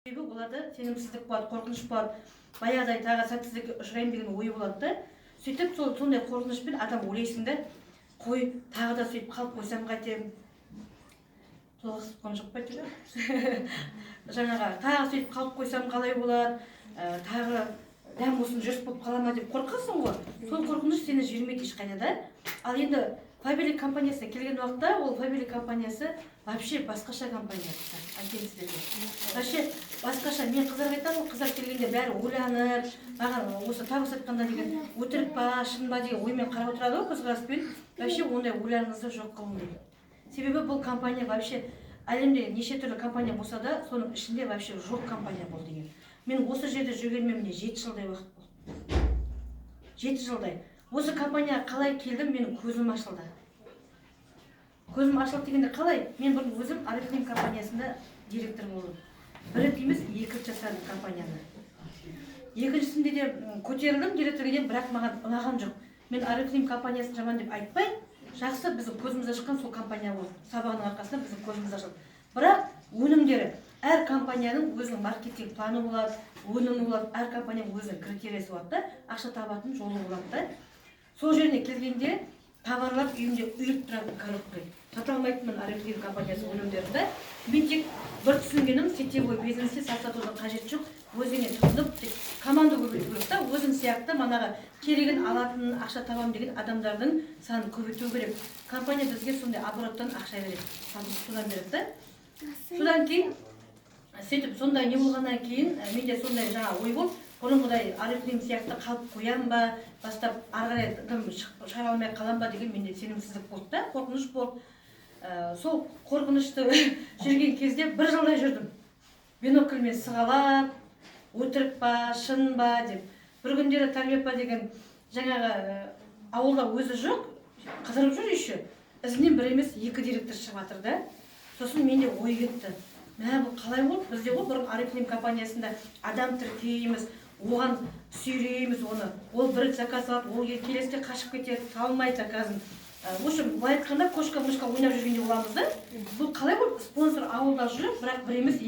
Себебі оларда сенімсіздік болады, қорқыныш болады. Баяғыдай тағы сәтсіздікке ұшыраймын деген ойы болады да. Сөйтіп сондай қорқынышпен адам ойлайсың да, қой тағы да сөйтіп қалып қойсам қайтем. Толғасып қалған жоқ па жүрек? Жаңаға тағы сөйтіп қалып қойсам қалай болады? Тағы дәм осыны жүріс болып қала ма деп қорқасың ғой. Сол қорқыныш сені жібермейді ешқайда да. Ал енді Фаберлик компаниясына келген уақытта, ол Фаберлик компаниясы вообще басқаша компания. Айтайын сіздерге. Вообще басқаша. Мен қыздарға айтамын, қыздар келгенде бәрі ойланып, маған осы табыс айтқанда деген өтірік па, шын ба деген оймен қарап отырады ғой көзқараспен. Вообще ондай ойларыңызды жоқ қылың дейді. Себебі бұл компания вообще әлемде неше түрлі компания болса да, соның ішінде вообще жоқ компания болды деген. Мен осы жерде жүргеніме міне 7 жылдай уақыт болды. 7 жылдай. Осы компанияға қалай келдім, менің көзім ашылды. Көзім ашылды дегенде қалай? Мен бұрын өзім Арифлейм компаниясында директор болдым. Бір рет емес, 2 рет жасадым компанияны. Екіншісінде де көтерілдім директорден, бірақ маған ұнаған жоқ. Мен Арифлейм компаниясын жаман деп айтпай, жақсы біздің көзіміз ашқан сол компания болды. Сабағының арқасында біздің көзіміз ашылды. Бірақ өнімдері әр компанияның өзінің маркетинг планы болады, өнімі болады, әр компанияның өзінің критериясы болады да, ақша табатын жолы болады да. Сол жеріне келгенде товарлар үйімде үйіліп тұратын коробкой. Сата алмайтынмын Арифлейм компаниясы өнімдерді. Мен тек бір түсінгенім, сетевой бизнесте сатудың қажеті жоқ. Өзіңе тұтынып, команда көбейту керек та, өзің сияқты манағы керегін алатын, ақша табам деген адамдардың санын көбейту керек. Компания бізге сондай обороттан ақша береді. Содан береді да. Содан кейін сөйтіп сондай не болғаннан кейін менде сондай жаңа ой болды. Бұрынғыдай Арифлейм сияқты қалып қоям ба, бастап ары қарай шығара алмай қалам ба деген менде сенімсіздік болды да, қорқыныш болды. Сол қорқынышты жүрген кезде 1 жылдай жүрдім. Бинокльмен сығалап, өтірік па, шын ба деп. Бір күндері Тарбепа деген жаңағы ауылда өзі жоқ, қыдырып жүр еще. Ізінен бір емес 2 директор шығып жатыр да. Сосын менде ой кетті. Мә, бұл қалай болды? Бізде ғой бұрын Арифлейм компаниясында адам тіркейміз, оған сүйрейміз оны. Ол бір заказ алады, ол келесіде қашып кетеді, талмайды заказын. В общем, былай айтқанда кошка-мышка ойнап жүргенде боламыз да. Бұл қалай болды? Спонсор ауылда жүріп, бірақ бір емес